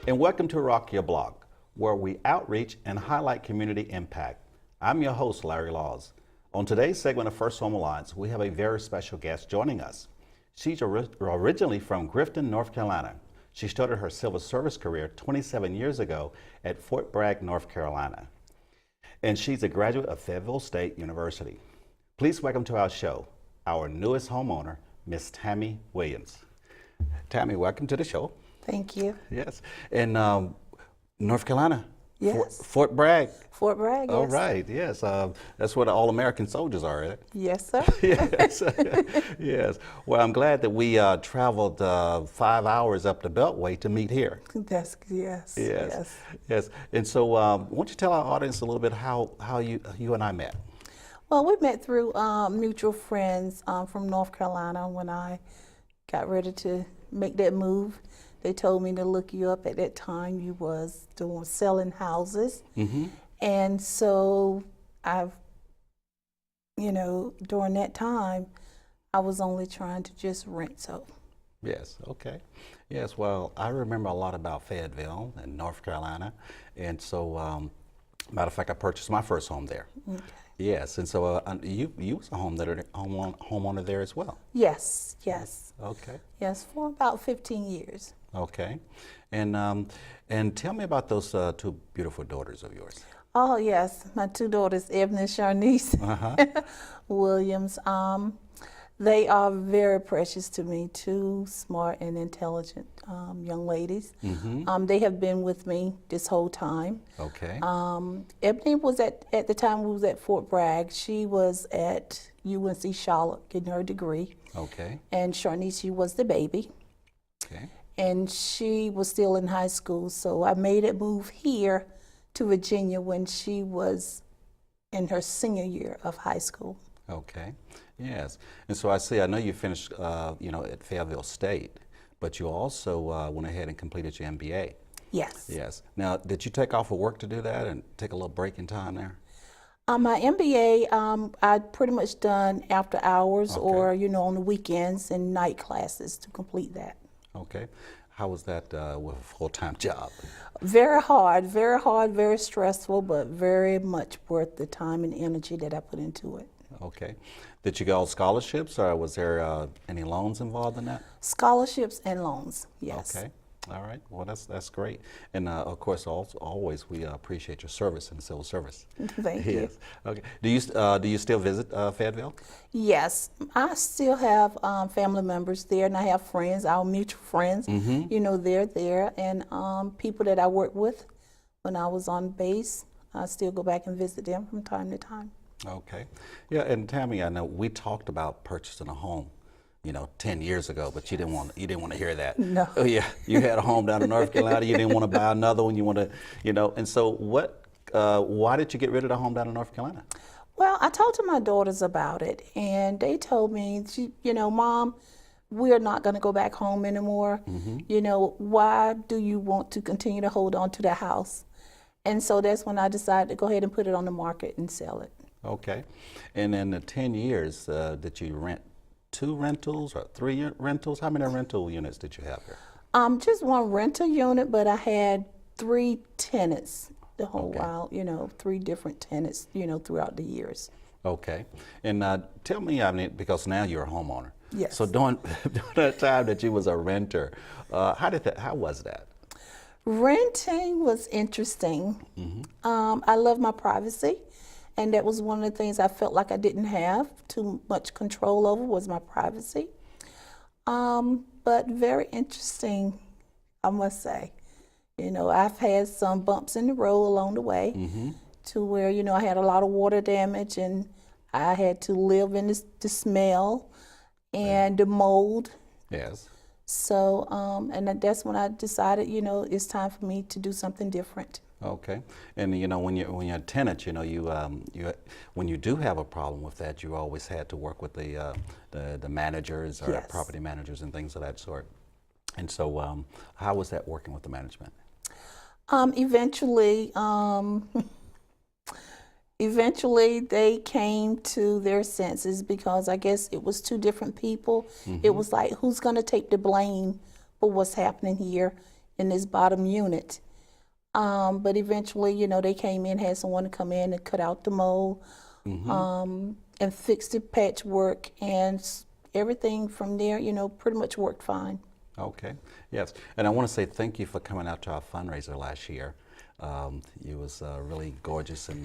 and welcome to Rock Your Block, where we outreach and highlight community impact. I'm your host, Larry Laws. On today's segment of First Home Alliance, we have a very special guest joining us. She's originally from Grifton, North Carolina. She started her civil service career 27 years ago at Fort Bragg, North Carolina. And she's a graduate of Fayetteville State University. Please welcome to our show, our newest homeowner, Miss Tammy Williams. Tammy, welcome to the show. Thank you. Yes. And North Carolina. Yes. Fort Bragg. Fort Bragg, yes. All right, yes. That's where the all-American soldiers are, isn't it? Yes, sir. Yes. Yes. Well, I'm glad that we traveled 5 hours up the Beltway to meet here. That's, yes. Yes. And so why don't you tell our audience a little bit how you and I met? Well, we met through mutual friends from North Carolina. When I got ready to make that move, they told me to look you up. At that time, you was selling houses. Mm-hmm. And so during that time, I was only trying to just rent. So. Yes, okay. Yes, well, I remember a lot about Fayetteville and North Carolina. And so, matter of fact, I purchased my first home there. Okay. Yes, and so you was a homeowner there as well? Yes. Okay. Yes, for about 15 years. Okay. And tell me about those two beautiful daughters of yours. Oh, yes. My two daughters, Ebony and Sharnice Williams. They are very precious to me, two smart and intelligent young ladies. Mm-hmm. They have been with me this whole time. Okay. Ebony was at the time we was at Fort Bragg. She was at UNC Charlotte getting her degree. Okay. And Sharnice, she was the baby. Okay. And she was still in high school, so I made it move here to Virginia when she was in her senior year of high school. Okay, yes. And so I know you finished, at Fayetteville State, but you also went ahead and completed your MBA. Yes. Yes. Now, did you take off of work to do that and take a little break in time there? My MBA, I pretty much done after hours or, on the weekends and night classes to complete that. Okay. How was that with a full-time job? Very hard, very stressful, but very much worth the time and energy that I put into it. Okay. Did you get all scholarships, or was there any loans involved in that? Scholarships and loans, yes. Okay. All right. Well, that's great. And of course, always we appreciate your service in the civil service. Thank you. Okay. Do you still visit Fayetteville? Yes, I still have family members there, and I have friends, our mutual friends. Mm-hmm. They're there, and people that I worked with when I was on base. I still go back and visit them from time to time. Okay. Yeah, and Tammy, I know we talked about purchasing a home, 10 years ago, but you didn't want to hear that. No. Oh yeah, you had a home down in North Carolina. You didn't want to buy another one. You want to, and so why did you get rid of the home down in North Carolina? Well, I talked to my daughters about it, and they told me, Mom, we're not going to go back home anymore. Mm-hmm. Why do you want to continue to hold on to the house? And so that's when I decided to go ahead and put it on the market and sell it. Okay. And in the 10 years, did you rent 2 rentals or 3 rentals? How many rental units did you have here? Just 1 rental unit, but I had 3 tenants the whole while, 3 different tenants, throughout the years. Okay. And tell me, because now you're a homeowner. Yes. So during that time that you was a renter, how was that? Renting was interesting. Mm-hmm. I love my privacy. And that was one of the things I felt like I didn't have too much control over, was my privacy. But very interesting, I must say. I've had some bumps in the road along the way. Mm-hmm. To where, I had a lot of water damage, and I had to live in the smell and the mold. Yes. So, and that's when I decided, it's time for me to do something different. Okay, and when you're a tenant, when you do have a problem with that, you always had to work with the managers or property managers and things of that sort. And so, how was that working with the management? Eventually, eventually they came to their senses, because I guess it was 2 different people. Mm-hmm. It was like, who's going to take the blame for what's happening here? in this bottom unit. But eventually, you know, they came in, had someone to come in and cut out the mold, and fix the patchwork, and everything from there, you know, pretty much worked fine. Okay, yes. And I want to say thank you for coming out to our fundraiser last year. It was really gorgeous. And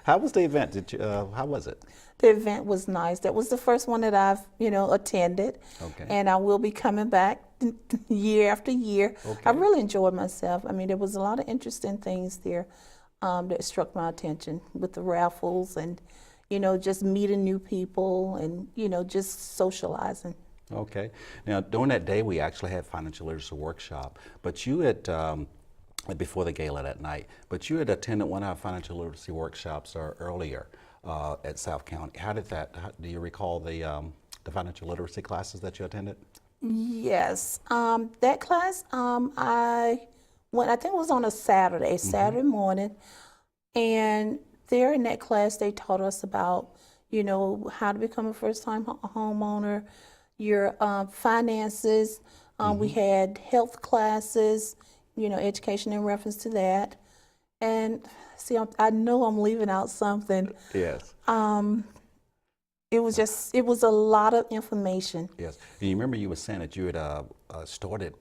how was the event? How was it? The event was nice. That was the first one that I've, you know, attended. Okay. And I will be coming back year after year. Okay. I really enjoyed myself. I mean, there was a lot of interesting things there that struck my attention with the raffles and, you know, just meeting new people and, you know, just socializing. Okay. Now, during that day, we actually had financial literacy workshop, but you had, before the gala that night, but you had attended one of our financial literacy workshops earlier at South County. How did that, do you recall the financial literacy classes that you attended? Yes. That class, I went, I think it was on a Saturday morning, and there in that class, they taught us about, you know, how to become a first-time homeowner, your finances. We had health classes, you know, education in reference to that. And see, I know I'm leaving out something. Yes. It was a lot of information. Yes. And you remember you were saying that you had started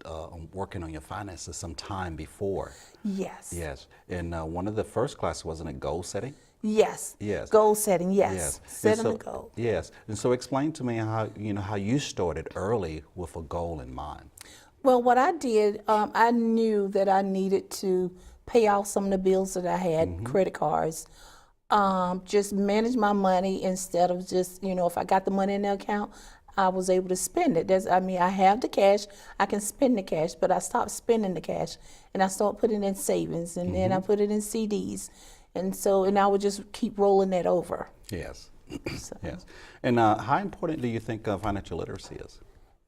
working on your finances some time before. Yes. Yes. And one of the first classes, wasn't it goal setting? Yes. Yes. Goal setting. Yes. Yes. Setting And a goal. Yes. And so explain to me how you started early with a goal in mind. Well, what I did, I knew that I needed to pay off some of the bills that I had, credit cards. Just manage my money instead of just, you know, if I got the money in the account, I was able to spend it. I have the cash, I can spend the cash, but I stopped spending the cash and I started putting it in savings, and then I put it in CDs. And I would just keep rolling that over. Yes. So, Yes. And how important do you think financial literacy is?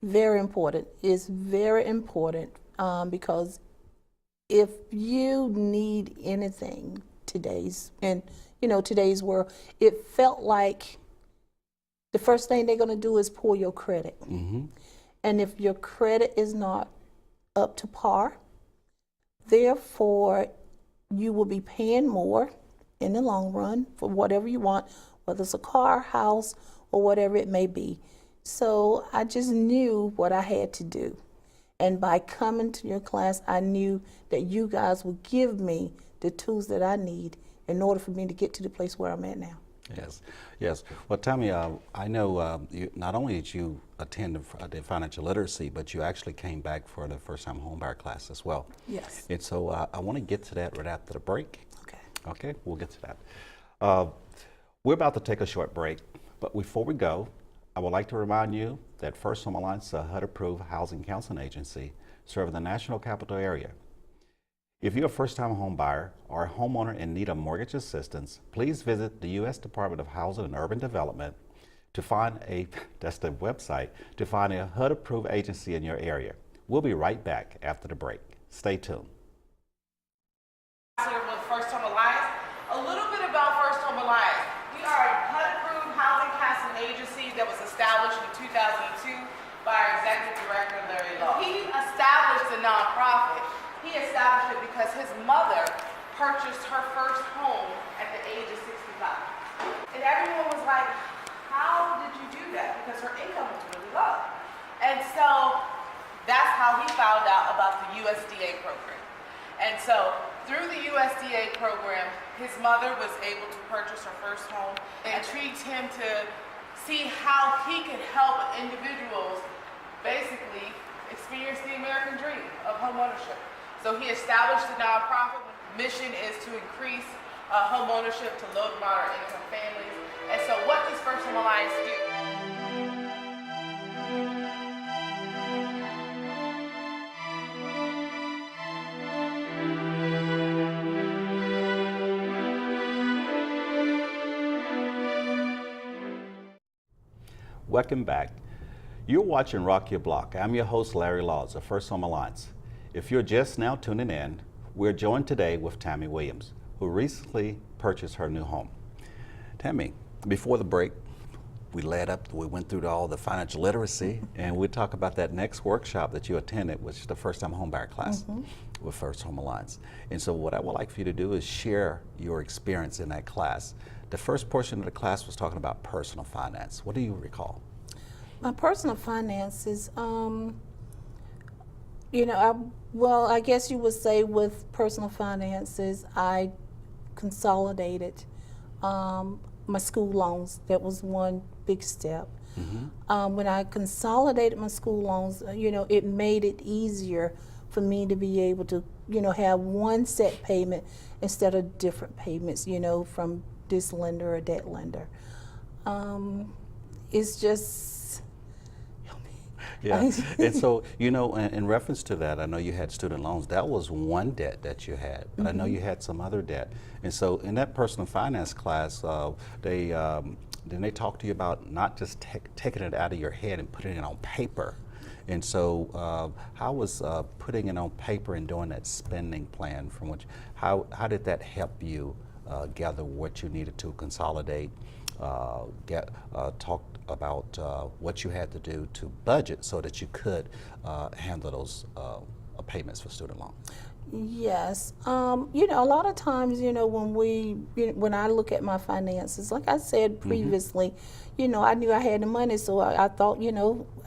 very important. It's very important because if you need anything today's world, it felt like the first thing they're going to do is pull your credit. And if your credit is not up to par, therefore you will be paying more in the long run for whatever you want, whether it's a car, house, or whatever it may be. So I just knew what I had to do. And by coming to your class, I knew that you guys would give me the tools that I need in order for me to get to the place where I'm at now. Yes, yes. Well, Tammy, I know not only did you attend the financial literacy, but you actually came back for the first-time homebuyer class as well. Yes. And so I want to get to that right after the break. Okay. Okay, we'll get to that. We're about to take a short break, but before we go, I would like to remind you that First Home Alliance is a HUD-approved housing counseling agency serving the National Capital Area. If you're a first-time home buyer or a homeowner in need of mortgage assistance, please visit the U.S. Department of Housing and Urban Development to find that's the website, to find a HUD-approved agency in your area. We'll be right back after the break. Stay tuned. With First Home Alliance. A little bit about First Home Alliance. We are a HUD-approved housing counseling agency that was established in 2002 by our executive director, Larry Law. He established a nonprofit. He established it because his mother purchased her first home at the age of 65. And everyone was like, how did you do that? Because her income was really low. And so that's how he found out about the USDA program. And so through the USDA program, his mother was able to purchase her first home. It intrigued him to see how he could help individuals basically experience the American dream of homeownership. So he established a nonprofit. Mission is to increase home ownership to low to moderate income families. And so what does First Home Alliance do? Welcome back. You're watching Rock Your Block. I'm your host, Larry Laws of First Home Alliance. If you're just now tuning in, we're joined today with Tammy Williams, who recently purchased her new home. Tammy, before the break, we went through all the financial literacy, and we'll talk about that next workshop that you attended, which is the first time home buyer class with First Home Alliance. And so what I would like for you to do is share your experience in that class. The first portion of the class was talking about personal finance. What do you recall? My personal finances, I guess you would say with personal finances, I consolidated my school loans. That was one big step. When I consolidated my school loans, it made it easier for me to be able to, have one set payment instead of different payments, from this lender or that lender. It's just, yeah. And so, in reference to that, I know you had student loans. That was one debt that you had, but I know you had some other debt. And so in that personal finance class, they talk to you about not just taking it out of your head and putting it on paper. And so how was putting it on paper and doing that spending plan from which, how did that help you gather what you needed to consolidate, talk about what you had to do to budget so that you could handle those payments for student loan? Yes. A lot of times, when I look at my finances, like I said previously, I knew I had the money, so I thought,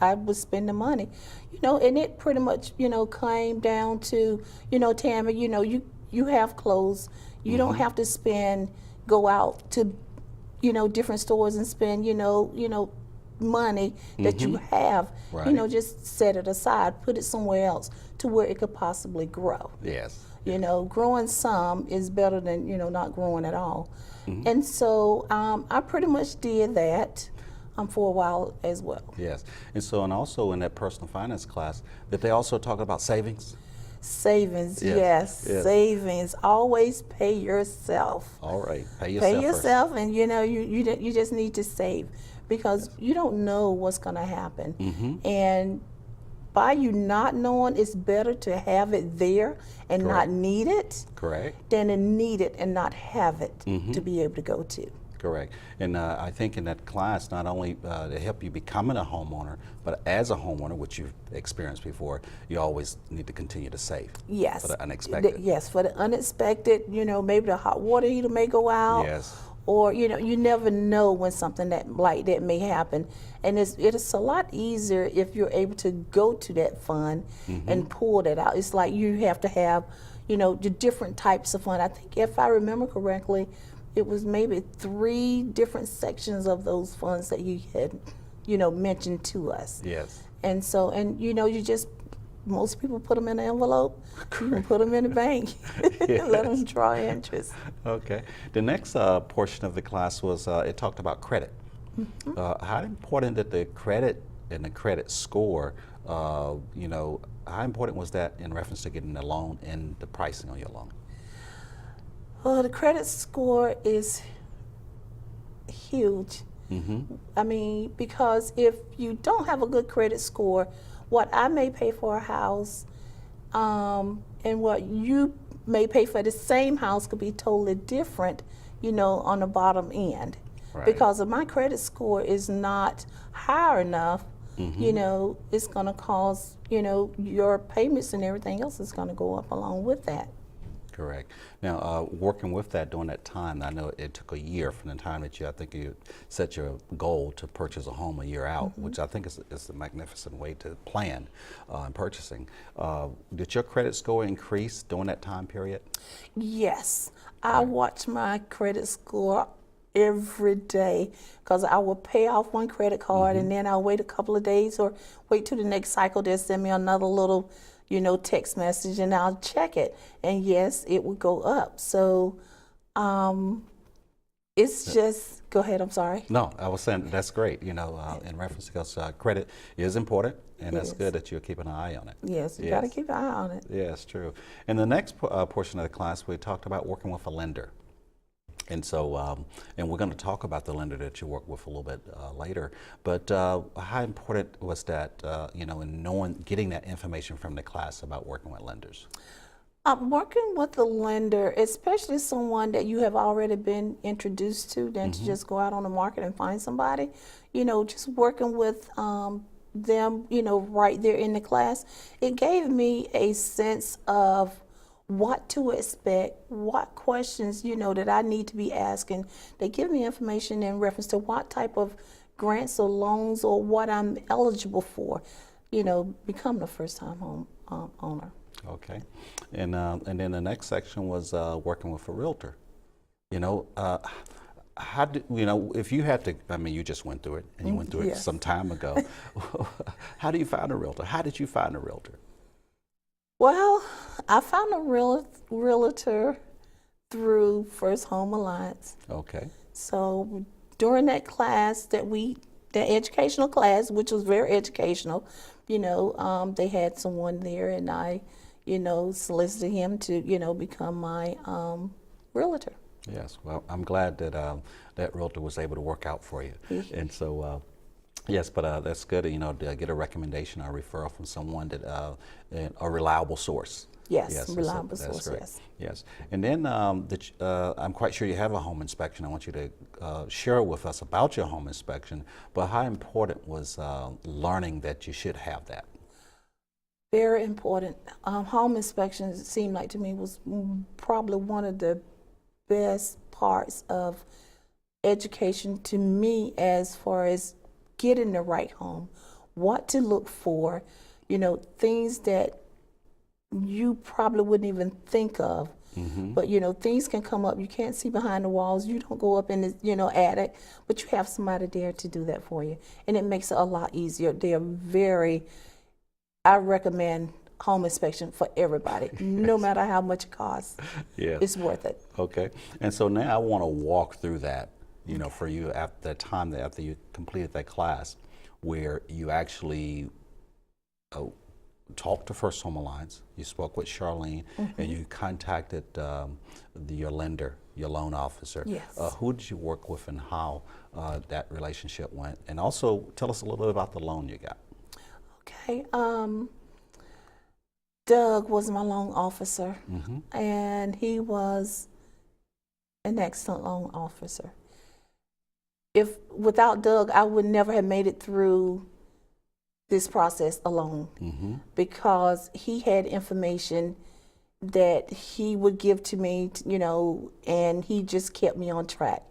I would spend the money, and it pretty much, came down to, Tammy, you have clothes. You don't have to go out to, different stores and spend, money that you have, Right. just set it aside, put it somewhere else to where it could possibly grow. Yes. Growing some is better than, not growing at all. And so I pretty much did that for a while as well. Yes. And so, and also in that personal finance class, did they also talk about savings? Savings, Yes, yes. yes. Savings. Always pay yourself. All right. Pay yourself Pay first. yourself, and you just need to save because you don't know what's going to happen. And by you not knowing, it's better to have it there and Correct. not need it Correct. than to need it and not have it to be able to go to. Correct. And I think in that class, not only to help you becoming a homeowner, but as a homeowner, which you've experienced before, you always need to continue to save. Yes. For the unexpected. Yes, for the unexpected, maybe the hot water heater may go out. Yes. Or, you never know when something like that may happen. And it is a lot easier if you're able to go to that fund and pull that out. It's like you have to have, the different types of fund. I think if I remember correctly, it was maybe 3 different sections of those funds that you had, mentioned to us. Yes. And so, most people put them in an envelope, you can put them in the bank, let them draw interest. Okay. The next portion of the class was, it talked about credit. How important that the credit and the credit score, how important was that in reference to getting the loan and the pricing on your loan? Well, the credit score is huge. I mean, because if you don't have a good credit score, what I may pay for a house and what you may pay for the same house could be totally different, on the bottom end. Right. Because if my credit score is not high enough, it's going to cause, your payments and everything else is going to go up along with that. Correct. Now, working with that during that time, I know it took a year from the time that I think you set your goal to purchase a home a year out, which I think is a magnificent way to plan in purchasing. Did your credit score increase during that time period? Yes. I watch my credit score every day because I will pay off one credit card and then I'll wait a couple of days or wait till the next cycle. They'll send me another little text message and I'll check it. And yes, it would go up. So it's just, go ahead, I'm sorry. No, I was saying that's great, in reference to because credit is important and that's Yes. good that you're keeping an eye on it. Yes, you got to keep an eye on it. Yes, true. In the next portion of the class, we talked about working with a lender. And so, and we're going to talk about the lender that you work with a little bit later. But how important was that, in getting that information from the class about working with lenders? Working with the lender, especially someone that you have already been introduced to, than to just go out on the market and find somebody, just working with them, right there in the class, it gave me a sense of what to expect, what questions, that I need to be asking. They give me information in reference to what type of grants or loans or what I'm eligible for, becoming a first-time home owner. Okay. And then the next section was working with a realtor. How do if you had to? I mean, you just went through it, and you went through it Yes. some time ago. How do you find a realtor? How did you find a realtor? Well, I found a realtor through First Home Alliance. Okay. So during that class that educational class, which was very educational, they had someone there, and I, solicited him to, become my realtor. Yes. Well, I'm glad that that realtor was able to work out for you. And so, yes, but that's good. To get a recommendation or referral from someone that a reliable source. Yes, reliable that's source. great. Yes. Yes. And then I'm quite sure you have a home inspection. I want you to share with us about your home inspection. But how important was learning that you should have that? Very important. Home inspections, it seemed like to me, was probably one of the best parts of education to me, as far as getting the right home, what to look for, things that you probably wouldn't even think of. But things can come up. You can't see behind the walls. You don't go up in the attic, but you have somebody there to do that for you, and it makes it a lot easier. I recommend home inspection for everybody, no matter how much it costs. Yes. It's worth it. Okay. And so now I want to walk through that, for you at the time that after you completed that class, where you actually talked to First Home Alliance, you spoke with Charlene, and you contacted your lender, your loan officer. Yes. Who did you work with, and how that relationship went? And also tell us a little bit about the loan you got. Okay. Doug was my loan officer, and he was an excellent loan officer. Without Doug, I would never have made it through this process alone, because he had information that he would give to me, and he just kept me on track.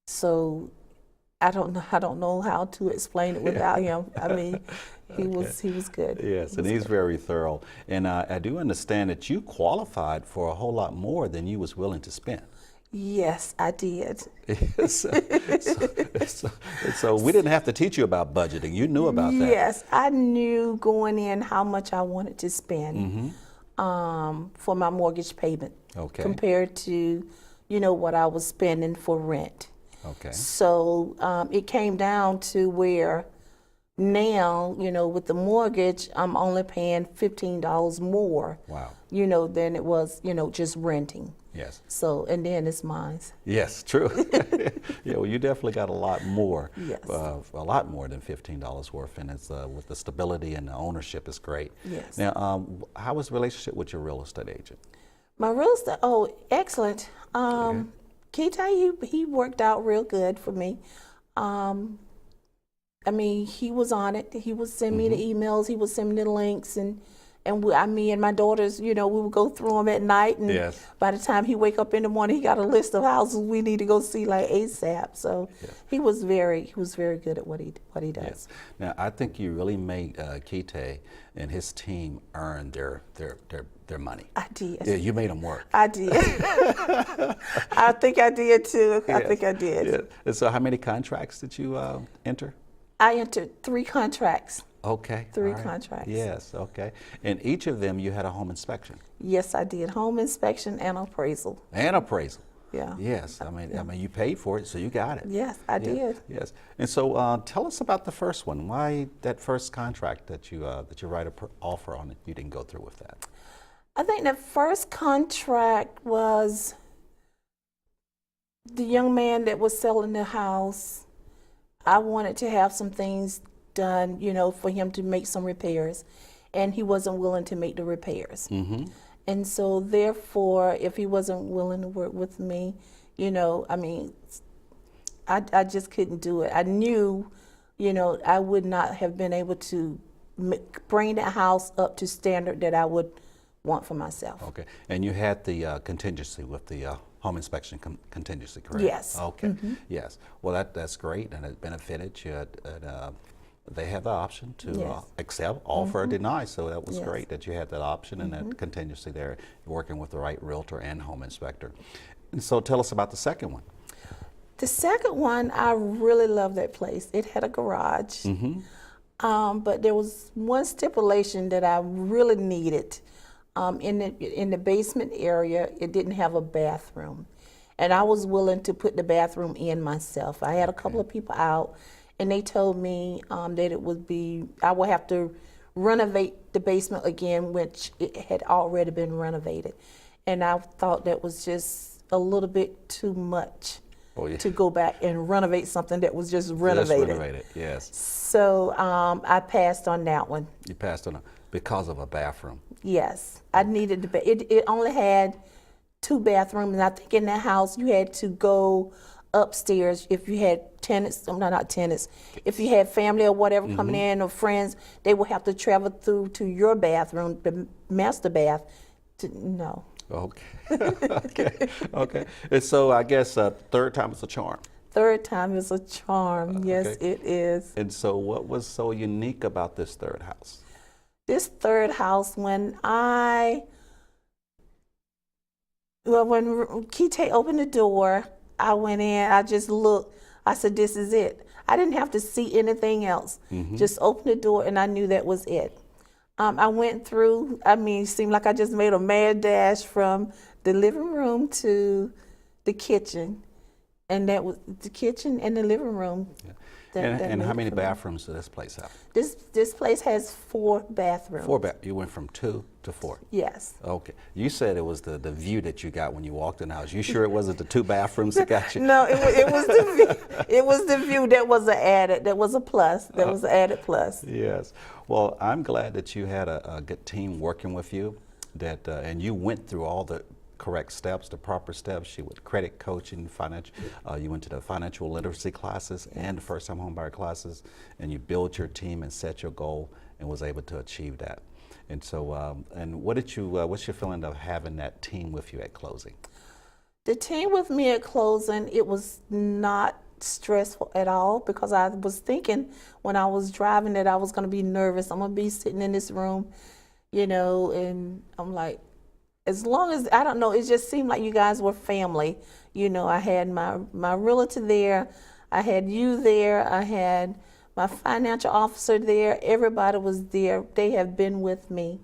So I don't know how to explain it without him. I mean, he was good. Yes, and he's very thorough. And I do understand that you qualified for a whole lot more than you was willing to spend. Yes, I did. So we didn't have to teach you about budgeting. You knew about that. Yes, I knew going in how much I wanted to spend for my mortgage payment, compared to, what I was spending for rent. Okay. So it came down to where now, with the mortgage, I'm only paying $15 more. Wow. Than it was, just renting. Yes. So, and then it's mine. Yes, true. Yeah, well, you definitely got a lot more. Yes. A lot more than $15 worth, and it's with the stability and the ownership is great. Yes. Now, how was the relationship with your real estate agent? My real estate, excellent. Kita, he worked out real good for me. I mean, he was on it. He would send me the emails. He would send me the links, and me and my daughters, we would go through them at night. And by the time he wake up in the morning, he got a list of houses we need to go see like ASAP. So he was very good at what he does. Yes. Now, I think you really made Kite and his team earn their money. I did. Yeah, you made them work. I did. I think I did too. I think I did. Yeah. And so how many contracts did you enter? I entered 3 contracts. Okay. 3 all right. contracts. Yes, okay. And each of them you had a home inspection? Yes, I did. Home inspection and appraisal. And appraisal? Yeah. Yes, I mean you paid for it, so you got it. Yes, I did. Yes. And so tell us about the first one. Why that first contract that you write an offer on, you didn't go through with that? I think the first contract was the young man that was selling the house. I wanted to have some things done, for him to make some repairs, and he wasn't willing to make the repairs. And so therefore, if he wasn't willing to work with me, I mean, I just couldn't do it. I knew, I would not have been able to bring the house up to standard that I would want for myself. Okay. And you had the contingency with the home inspection contingency, correct? Yes. Okay. Yes. Well, that's great, and it benefited you. They have the option to Yes. accept, offer, or deny. So that was Yes. great that you had that option and that contingency there, working with the right realtor and home inspector. And so tell us about the second one. The second one, I really loved that place. It had a garage, but there was one stipulation that I really needed. In the basement area, it didn't have a bathroom, and I was willing to put the bathroom in myself. I had a couple of people out, and they told me that I would have to renovate the basement again, which it had already been renovated, and I thought that was just a little bit too much. Oh, yeah. To go back and renovate something that was just renovated. Just renovated, yes. So I passed on that one. You passed on it because of a bathroom. Yes, I needed it only had 2 bathrooms, and I think in that house you had to go upstairs if you had tenants. Not tenants. If you had family or whatever coming in or friends, they would have to travel through to your bathroom, the master bath. No. Okay. Okay. And so I guess third time is a charm. Third time is a charm. Yes, Okay. it is. And so what was so unique about this third house? This third house, when Kite opened the door, I went in, I just looked, I said, this is it. I didn't have to see anything else. Just open the door and I knew that was it. I went through, it seemed like I just made a mad dash from the living room to the kitchen. And that was the kitchen and the living room. Yeah. that And made how it many for me. bathrooms does this place have? This place has 4 bathrooms. 4 You went from 2 to 4. Yes. Okay. You said it was the view that you got when you walked in the house. You sure it wasn't the 2 bathrooms that got you? No, it was the view. It was the view that was added. That was a plus. That was an added plus. Yes. Well, I'm glad that you had a good team working with you, and you went through all the correct steps, the proper steps. You went credit coaching, financial. You went to the financial literacy classes and the first-time homebuyer classes, and you built your team and set your goal and was able to achieve that. And so, and what's your feeling of having that team with you at closing? The team with me at closing, it was not stressful at all because I was thinking when I was driving that I was going to be nervous. I'm going to be sitting in this room, and I'm like, as long as, I don't know, it just seemed like you guys were family. I had my realtor there, I had you there, I had my financial officer there, everybody was there. They have been with me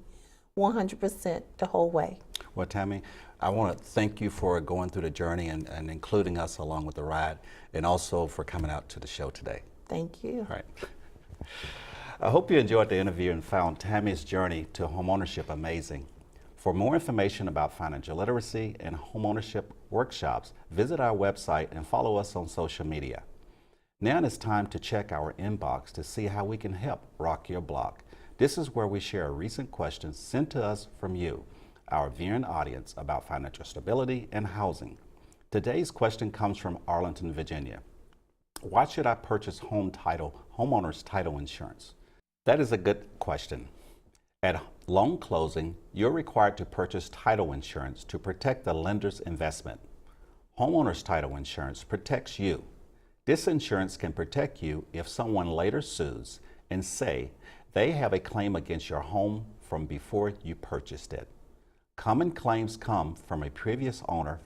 100% the whole way. Well, Tammy, I want to thank you for going through the journey and including us along with the ride, and also for coming out to the show today. Thank you. All right. I hope you enjoyed the interview and found Tammy's journey to homeownership amazing. For more information about financial literacy and homeownership workshops, visit our website and follow us on social media. Now it's time to check our inbox to see how we can help rock your block. This is where we share recent questions sent to us from you, our viewing audience, about financial stability and housing. Today's question comes from Arlington, Virginia. Why should I purchase homeowners title insurance? That is a good question. At loan closing, you're required to purchase title insurance to protect the lender's investment. Homeowners title insurance protects you. This insurance can protect you if someone later sues and say they have a claim against your home from before you purchased it. Common claims come from a previous owner,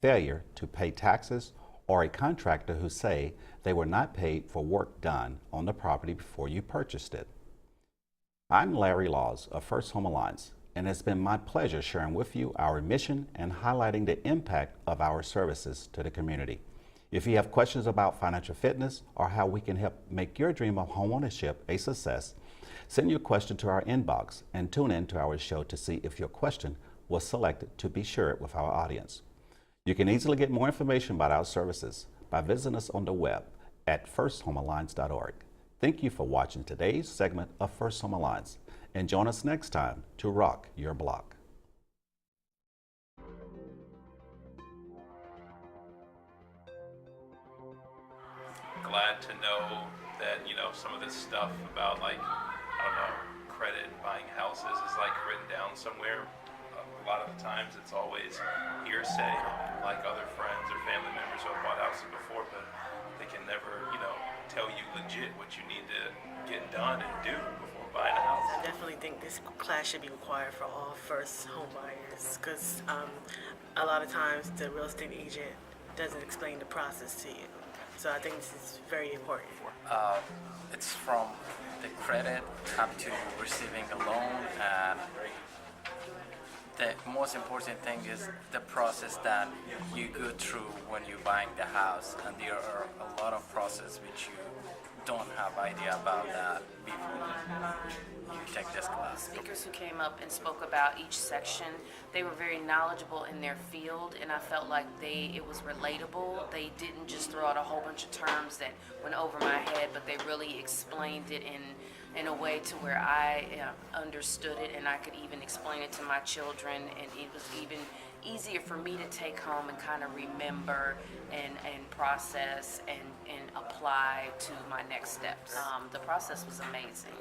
failure to pay taxes, or a contractor who say they were not paid for work done on the property before you purchased it. I'm Larry Laws of First Home Alliance, and it's been my pleasure sharing with you our mission and highlighting the impact of our services to the community. If you have questions about financial fitness or how we can help make your dream of homeownership a success, send your question to our inbox and tune in to our show to see if your question was selected to be shared with our audience. You can easily get more information about our services by visiting us on the web at firsthomealliance.org. Thank you for watching today's segment of First Home Alliance, and join us next time to rock your block. glad to know that, you know, some of this stuff about like, I don't know, credit and buying houses is like written down somewhere. A lot of the times it's always hearsay, like other friends or family members who have bought houses before, but they can never, you know, tell you legit what you need to get done and do before buying a house. I definitely think this class should be required for all first home buyers because a lot of times the real estate agent doesn't explain the process to you. So I think this is very important. It's from the credit up to receiving a loan, and the most important thing is the process that you go through when you're buying the house, and there are a lot of process which you don't have idea about that before you take this class. Speakers who came up and spoke about each section, they were very knowledgeable in their field, and I felt like it was relatable. They didn't just throw out a whole bunch of terms that went over my head, but they really explained it in a way to where I understood it, and I could even explain it to my children, and it was even easier for me to take home and kind of remember and process and apply to my next steps. The process was amazing.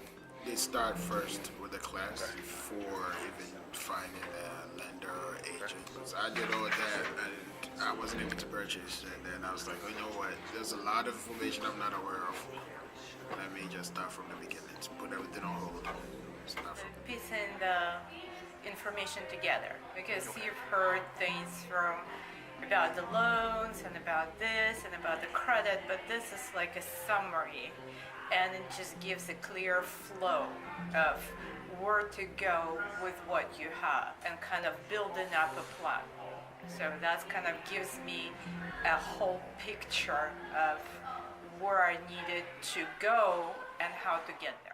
They start first with the class before even finding a lender or agent. So I did all that and I wasn't able to purchase, and then I was like, oh, you know what, there's a lot of information I'm not aware of. Let me just start from the beginning, to put everything on hold. Start from Piecing the information together, because you've heard things from about the loans and about this and about the credit, but this is like a summary, and it just gives a clear flow of where to go with what you have and kind of building up a plan. So that kind of gives me a whole picture of where I needed to go and how to get there.